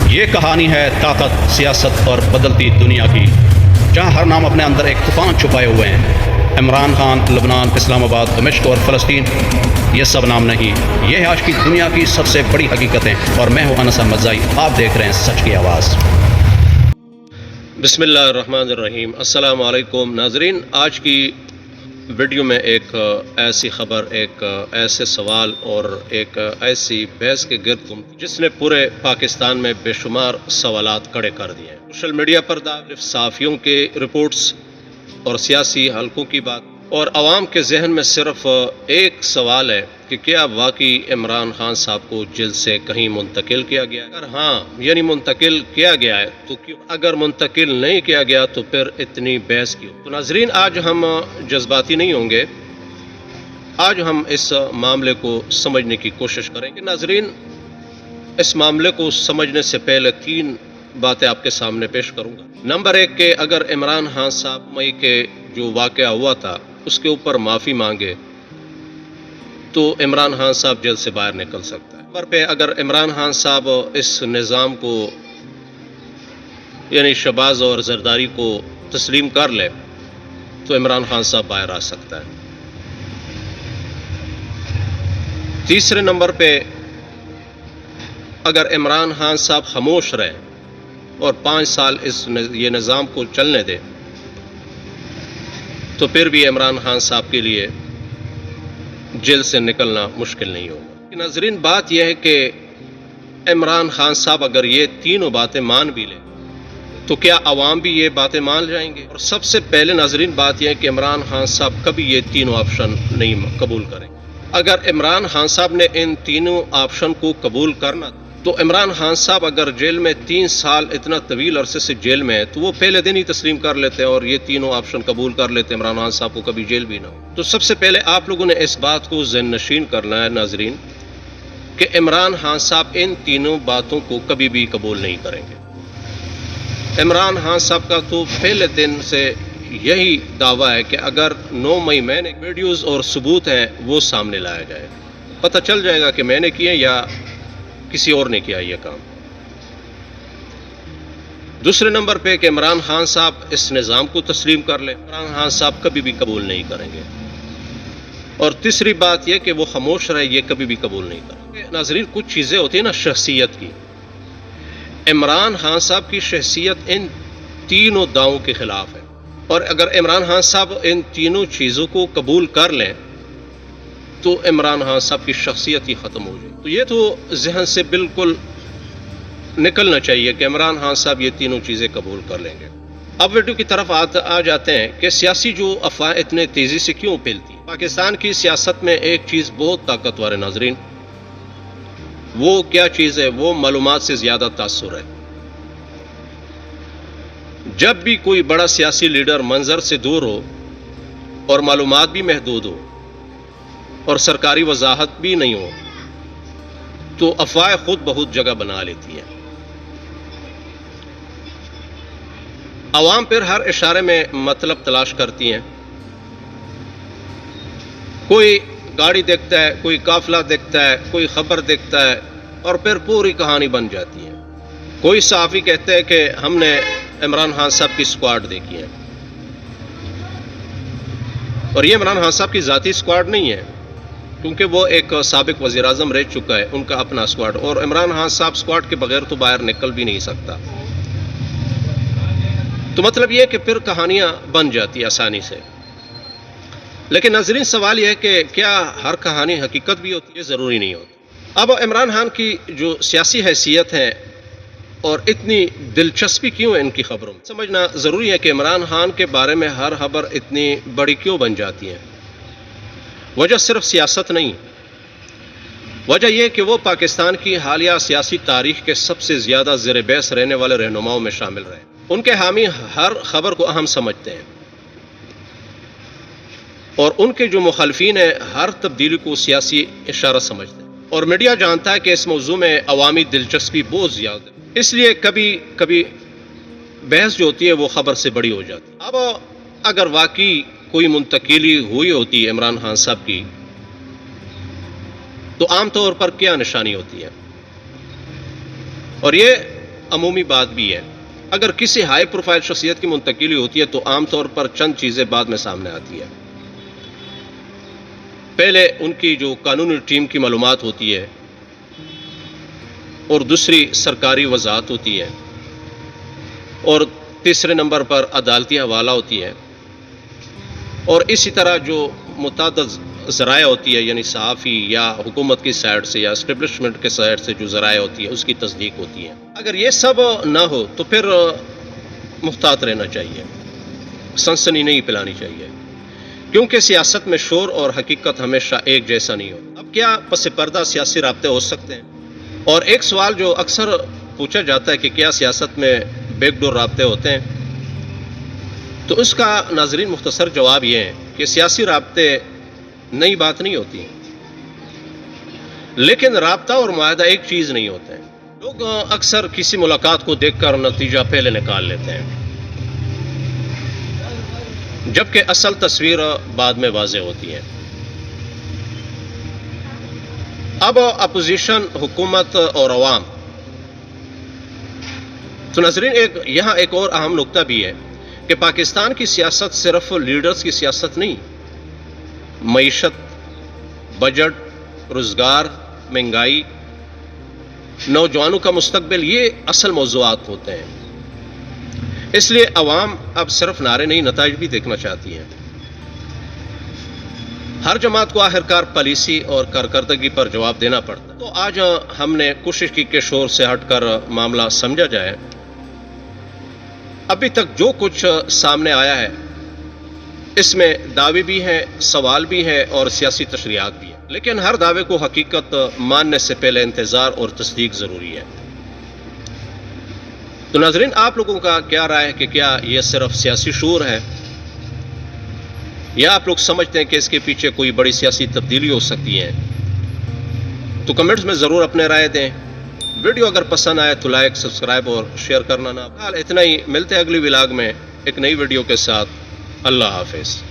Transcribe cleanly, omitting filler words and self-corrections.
یہ کہانی ہے طاقت، سیاست اور بدلتی دنیا کی، جہاں ہر نام اپنے اندر ایک طوفان چھپائے ہوئے ہیں۔ عمران خان، لبنان، اسلام آباد، دمشق اور فلسطین، یہ سب نام نہیں، یہ ہے آج کی دنیا کی سب سے بڑی حقیقتیں، اور میں ہوں انس احمد زائی، آپ دیکھ رہے ہیں سچ کی آواز۔ بسم اللہ الرحمن الرحیم۔ السلام علیکم ناظرین، آج کی ویڈیو میں ایک ایسی خبر، ایک ایسے سوال اور ایک ایسی بحث کے گرد جس نے پورے پاکستان میں بے شمار سوالات کھڑے کر دیے ہیں۔ سوشل میڈیا پر مختلف صحافیوں کے رپورٹس اور سیاسی حلقوں کی بات، اور عوام کے ذہن میں صرف ایک سوال ہے کہ کیا واقعی عمران خان صاحب کو جیل سے کہیں منتقل کیا گیا ہے؟ اگر ہاں یعنی منتقل کیا گیا ہے تو کیوں؟ اگر منتقل نہیں کیا گیا تو پھر اتنی بحث کیوں؟ تو ناظرین، آج ہم جذباتی نہیں ہوں گے، آج ہم اس معاملے کو سمجھنے کی کوشش کریں گے۔ ناظرین، اس معاملے کو سمجھنے سے پہلے تین باتیں آپ کے سامنے پیش کروں گا۔ نمبر ایک کہ اگر عمران خان صاحب مئی کے جو واقعہ ہوا تھا اس کے اوپر معافی مانگے تو عمران خان صاحب جیل سے باہر نکل سکتا ہے۔ نمبر پہ اگر عمران خان صاحب اس نظام کو یعنی شہباز اور زرداری کو تسلیم کر لے تو عمران خان صاحب باہر آ سکتا ہے۔ تیسرے نمبر پہ اگر عمران خان صاحب خاموش رہے اور 5 سال یہ نظام کو چلنے دے تو پھر بھی عمران خان صاحب کے لیے جیل سے نکلنا مشکل نہیں ہوگا۔ ناظرین، بات یہ ہے کہ عمران خان صاحب اگر یہ تینوں باتیں مان بھی لیں تو کیا عوام بھی یہ باتیں مان جائیں گے؟ اور سب سے پہلے ناظرین بات یہ ہے کہ عمران خان صاحب کبھی یہ تینوں آپشن نہیں قبول کریں گے۔ اگر عمران خان صاحب نے ان تینوں آپشن کو قبول کرنا تو عمران خان صاحب اگر جیل میں 3 سال اتنا طویل عرصے سے جیل میں ہے تو وہ پہلے دن ہی تسلیم کر لیتے اور یہ تینوں آپشن قبول کر لیتے، عمران خان صاحب کو کبھی جیل بھی نہ ہو۔ تو سب سے پہلے آپ لوگوں نے اس بات کو ذہن نشین کرنا ہے ناظرین کہ عمران خان صاحب ان تینوں باتوں کو کبھی بھی قبول نہیں کریں گے۔ عمران خان صاحب کا تو پہلے دن سے یہی دعویٰ ہے کہ اگر 9 مئی میں نے ویڈیوز اور ثبوت ہیں وہ سامنے لایا جائے، پتہ چل جائے گا کہ میں نے کیے یا کسی اور نے کیا یہ کام۔ دوسرے نمبر پہ کہ عمران خان صاحب اس نظام کو تسلیم کر لیں، عمران خان صاحب کبھی بھی قبول نہیں کریں گے۔ اور تیسری بات یہ کہ وہ خاموش رہے، یہ کبھی بھی قبول نہیں کریں گے۔ ناظرین، کچھ چیزیں ہوتی ہیں نا شخصیت کی، عمران خان صاحب کی شخصیت ان تینوں داؤں کے خلاف ہے، اور اگر عمران خان صاحب ان تینوں چیزوں کو قبول کر لیں تو عمران خان صاحب کی شخصیت ہی ختم ہو جائے۔ تو یہ تو ذہن سے بالکل نکلنا چاہیے کہ عمران خان صاحب یہ تینوں چیزیں قبول کر لیں گے۔ اب ویڈیو کی طرف آ جاتے ہیں کہ سیاسی جو افواہیں اتنے تیزی سے کیوں پھیلتی ہیں۔ پاکستان کی سیاست میں ایک چیز بہت طاقتور ہے ناظرین، وہ کیا چیز ہے؟ وہ معلومات سے زیادہ تاثر ہے۔ جب بھی کوئی بڑا سیاسی لیڈر منظر سے دور ہو اور معلومات بھی محدود ہو اور سرکاری وضاحت بھی نہیں ہو تو افواہ خود بہت جگہ بنا لیتی ہیں۔ عوام پھر ہر اشارے میں مطلب تلاش کرتی ہیں، کوئی گاڑی دیکھتا ہے، کوئی قافلہ دیکھتا ہے، کوئی خبر دیکھتا ہے اور پھر پوری کہانی بن جاتی ہے۔ کوئی صحافی کہتے ہیں کہ ہم نے عمران خان صاحب کی سکواڈ دیکھی ہے، اور یہ عمران خان صاحب کی ذاتی سکواڈ نہیں ہے کیونکہ وہ ایک سابق وزیر اعظم رہ چکا ہے، ان کا اپنا سکواڈ، اور عمران خان صاحب سکواڈ کے بغیر تو باہر نکل بھی نہیں سکتا۔ تو مطلب یہ کہ پھر کہانیاں بن جاتی آسانی سے۔ لیکن ناظرین، سوال یہ ہے کہ کیا ہر کہانی حقیقت بھی ہوتی ہے؟ ضروری نہیں ہوتی۔ اب عمران خان کی جو سیاسی حیثیت ہے اور اتنی دلچسپی کیوں ہے ان کی خبروں میں، سمجھنا ضروری ہے کہ عمران خان کے بارے میں ہر خبر اتنی بڑی کیوں بن جاتی ہے۔ وجہ صرف سیاست نہیں، وجہ یہ کہ وہ پاکستان کی حالیہ سیاسی تاریخ کے سب سے زیادہ زیر بحث رہنے والے رہنماؤں میں شامل رہے۔ ان کے حامی ہر خبر کو اہم سمجھتے ہیں، اور ان کے جو مخالفین ہیں ہر تبدیلی کو سیاسی اشارہ سمجھتے ہیں، اور میڈیا جانتا ہے کہ اس موضوع میں عوامی دلچسپی بہت زیادہ ہے، اس لیے کبھی کبھی بحث جو ہوتی ہے وہ خبر سے بڑی ہو جاتی ہے۔ اب اگر واقعی کوئی منتقلی ہوئی ہوتی ہے عمران خان صاحب کی تو عام طور پر کیا نشانی ہوتی ہے؟ اور یہ عمومی بات بھی ہے، اگر کسی ہائی پروفائل شخصیت کی منتقلی ہوتی ہے تو عام طور پر چند چیزیں بعد میں سامنے آتی ہے۔ پہلے ان کی جو قانونی ٹیم کی معلومات ہوتی ہے، اور دوسری سرکاری وضاحت ہوتی ہے، اور تیسرے نمبر پر عدالتی حوالہ ہوتی ہے، اور اسی طرح جو متعدد ذرائع ہوتی ہے، یعنی صحافی یا حکومت کی سائڈ سے یا اسٹیبلشمنٹ کے سائڈ سے جو ذرائع ہوتی ہے اس کی تصدیق ہوتی ہے۔ اگر یہ سب نہ ہو تو پھر محتاط رہنا چاہیے، سنسنی نہیں پھیلانی چاہیے، کیونکہ سیاست میں شور اور حقیقت ہمیشہ ایک جیسا نہیں ہوتا۔ اب کیا پس پردہ سیاسی رابطے ہو سکتے ہیں؟ اور ایک سوال جو اکثر پوچھا جاتا ہے کہ کیا سیاست میں بیک ڈور رابطے ہوتے ہیں؟ تو اس کا ناظرین مختصر جواب یہ ہے کہ سیاسی رابطے نئی بات نہیں ہوتی ہیں، لیکن رابطہ اور معاہدہ ایک چیز نہیں ہوتے ہیں۔ لوگ اکثر کسی ملاقات کو دیکھ کر نتیجہ پہلے نکال لیتے ہیں، جبکہ اصل تصویر بعد میں واضح ہوتی ہے۔ اب اپوزیشن، حکومت اور عوام، تو ناظرین یہاں ایک اور اہم نقطہ بھی ہے کہ پاکستان کی سیاست صرف لیڈرز کی سیاست نہیں، معیشت، بجٹ، روزگار، مہنگائی، نوجوانوں کا مستقبل، یہ اصل موضوعات ہوتے ہیں۔ اس لیے عوام اب صرف نعرے نہیں، نتائج بھی دیکھنا چاہتی ہیں۔ ہر جماعت کو آخرکار پالیسی اور کارکردگی پر جواب دینا پڑتا ہے۔ تو آج ہم نے کوشش کی کہ شور سے ہٹ کر معاملہ سمجھا جائے۔ ابھی تک جو کچھ سامنے آیا ہے اس میں دعوے بھی ہیں، سوال بھی ہیں اور سیاسی تشریحات بھی ہیں، لیکن ہر دعوے کو حقیقت ماننے سے پہلے انتظار اور تصدیق ضروری ہے۔ تو ناظرین، آپ لوگوں کا کیا رائے ہے کہ کیا یہ صرف سیاسی شور ہے، یا آپ لوگ سمجھتے ہیں کہ اس کے پیچھے کوئی بڑی سیاسی تبدیلی ہو سکتی ہے؟ تو کمنٹس میں ضرور اپنے رائے دیں۔ ویڈیو اگر پسند آئے تو لائک، سبسکرائب اور شیئر کرنا نہ۔ اتنا ہی، ملتے ہیں اگلی ولاگ میں ایک نئی ویڈیو کے ساتھ۔ اللہ حافظ۔